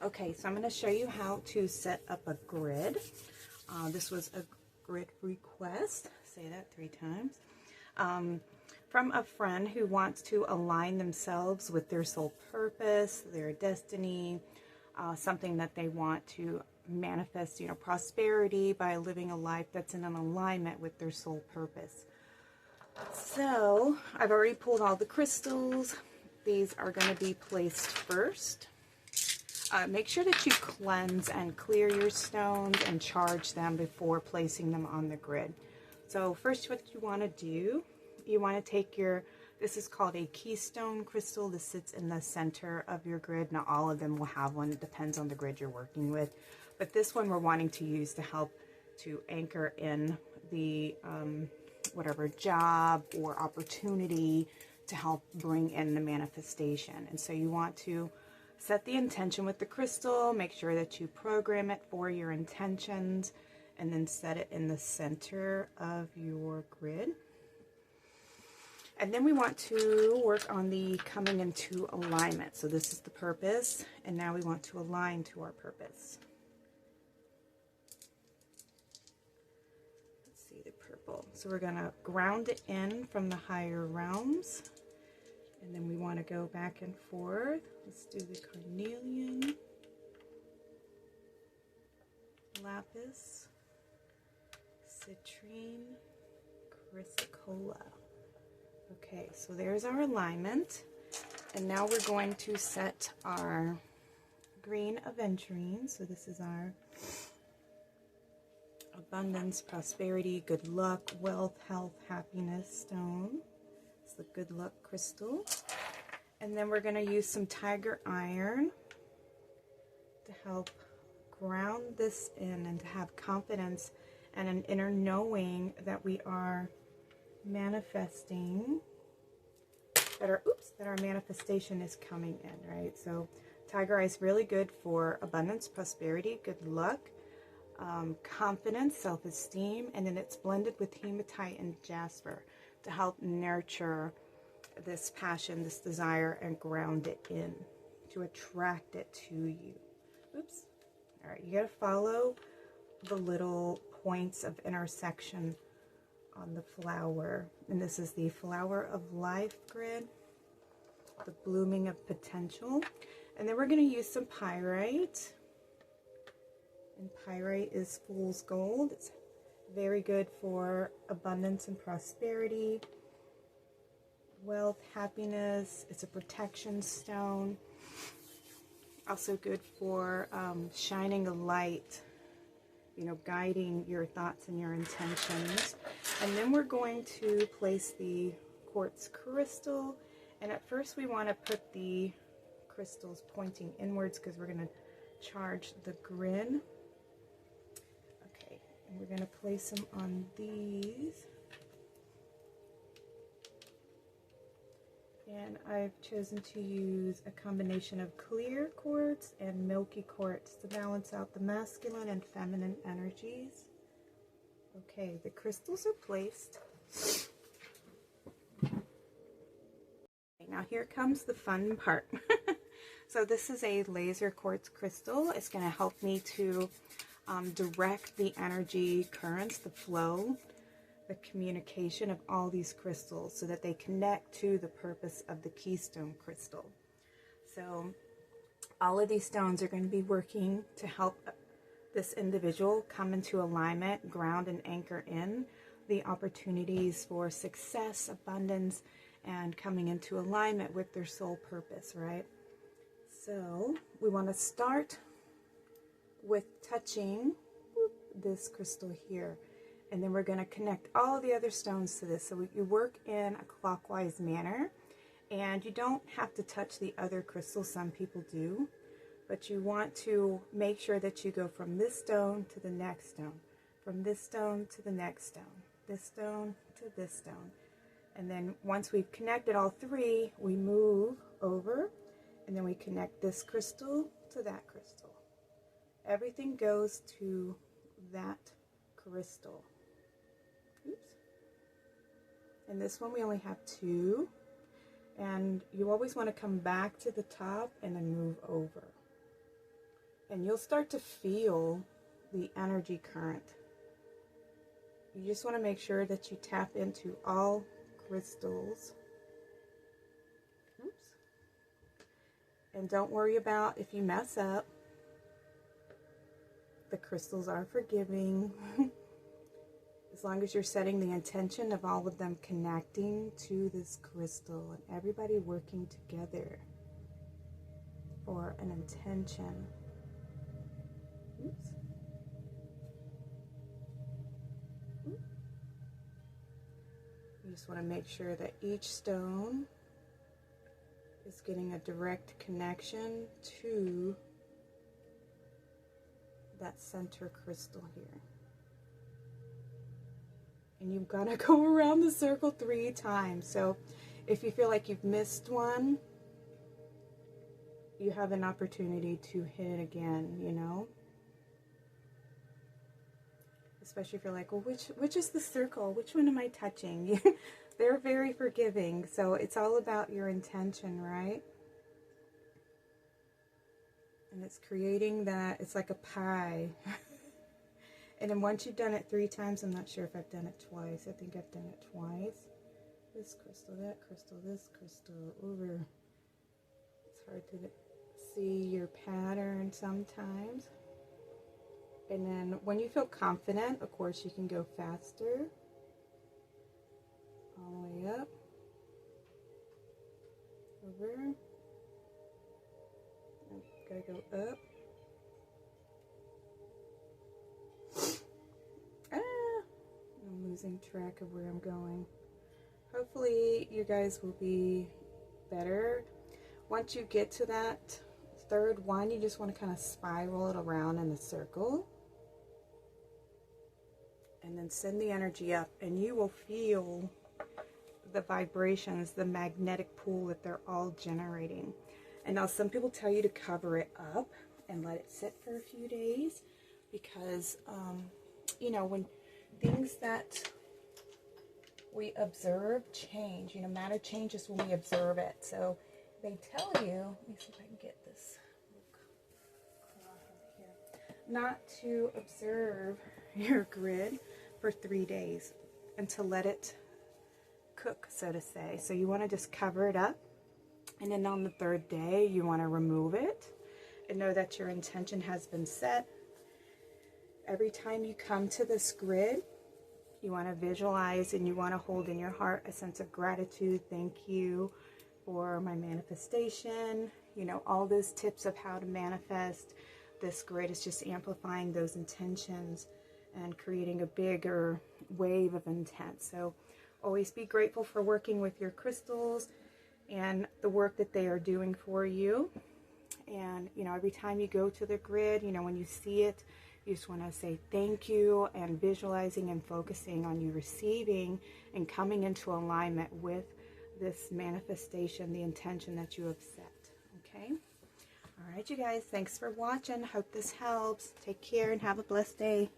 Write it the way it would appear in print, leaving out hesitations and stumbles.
Okay, so I'm going to show you how to set up a grid. This was a grid request, say that 3 times, from a friend who wants to align themselves with their soul purpose, their destiny, something that they want to manifest, prosperity by living a life that's in an alignment with their soul purpose. So I've already pulled all the crystals. These are going to be placed first. Make sure that you cleanse and clear your stones and charge them before placing them on the grid. So first, what you want to do, you want to take this is called a keystone crystal. This sits in the center of your grid. Not all of them will have one. It depends on the grid you're working with. But this one we're wanting to use to help to anchor in the whatever job or opportunity to help bring in the manifestation. And so you want to set the intention with the crystal, make sure that you program it for your intentions, and then set it in the center of your grid. And then we want to work on the coming into alignment. So this is the purpose, and now we want to align to our purpose. Let's see the purple. So we're going to ground it in from the higher realms. And then we want to go back and forth. Let's do the carnelian, lapis, citrine, chrysocolla. Okay, so there's our alignment. And now we're going to set our green aventurine. So this is our abundance, prosperity, good luck, wealth, health, happiness stone. It's the good luck crystal. And then we're going to use some tiger iron to help ground this in and to have confidence and an inner knowing that we are manifesting, that our manifestation is coming in, right? So tiger eye is really good for abundance, prosperity, good luck, confidence, self-esteem, and then it's blended with hematite and jasper to help nurture this passion, this desire, and ground it in, to attract it to you. Oops. All right, you got to follow the little points of intersection on the flower. And this is the flower of life grid, the blooming of potential. And then we're going to use some pyrite. And pyrite is fool's gold. It's very good for abundance and prosperity, wealth, happiness. It's a protection stone. Also good for shining a light, guiding your thoughts and your intentions. And then we're going to place the quartz crystal. And at first we want to put the crystals pointing inwards because we're going to charge the grid. Okay, and we're going to place them on these. And I've chosen to use a combination of clear quartz and milky quartz to balance out the masculine and feminine energies. Okay, the crystals are placed. Okay, now here comes the fun part. So this is a laser quartz crystal. It's going to help me to direct the energy currents, the flow, the communication of all these crystals so that they connect to the purpose of the keystone crystal. So all of these stones are going to be working to help this individual come into alignment, ground and anchor in the opportunities for success, abundance, and coming into alignment with their soul purpose, right? So we want to start with touching this crystal here. And then we're going to connect all the other stones to this. So you work in a clockwise manner. And you don't have to touch the other crystals. Some people do. But you want to make sure that you go from this stone to the next stone. From this stone to the next stone. This stone to this stone. And then once we've connected all 3, we move over. And then we connect this crystal to that crystal. Everything goes to that crystal. Oops. And this one we only have 2. And you always want to come back to the top and then move over. and you'll start to feel the energy current. You just want to make sure that you tap into all crystals. Oops. And don't worry about if you mess up. The crystals are forgiving. As long as you're setting the intention of all of them connecting to this crystal and everybody working together for an intention. Oops. You just want to make sure that each stone is getting a direct connection to that center crystal here. And you've got to go around the circle 3 times. So if you feel like you've missed one, you have an opportunity to hit it again, you know? Especially if you're like, well, which is the circle? Which one am I touching? They're very forgiving. So it's all about your intention, right? And it's creating that, it's like a pie. And then once you've done it 3 times, I'm not sure if I've done it twice. I think I've done it twice. This crystal, that crystal, this crystal, over. It's hard to see your pattern sometimes. And then when you feel confident, of course, you can go faster. All the way up. Over. Gotta go up. I'm losing track of where I'm going. Hopefully you guys will be better. Once you get to that 3rd one, you just want to kind of spiral it around in a circle. And then send the energy up, and you will feel the vibrations, the magnetic pull that they're all generating. And now some people tell you to cover it up and let it sit for a few days because, you know, when things that we observe change, you know, matter changes when we observe it. So they tell you, let me see if I can get this here, not to observe your grid for 3 days and to let it cook, so to say. So you want to just cover it up. And then on the 3rd day, you want to remove it and know that your intention has been set. Every time you come to this grid, you want to visualize and you want to hold in your heart a sense of gratitude. Thank you for my manifestation. You know, all those tips of how to manifest. This grid is just amplifying those intentions and creating a bigger wave of intent. So always be grateful for working with your crystals and the work that they are doing for you. And, you know, every time you go to the grid, you know, when you see it, you just want to say thank you and visualizing and focusing on you receiving and coming into alignment with this manifestation, the intention that you have set. Okay? All right, you guys, thanks for watching. Hope this helps. Take care and have a blessed day.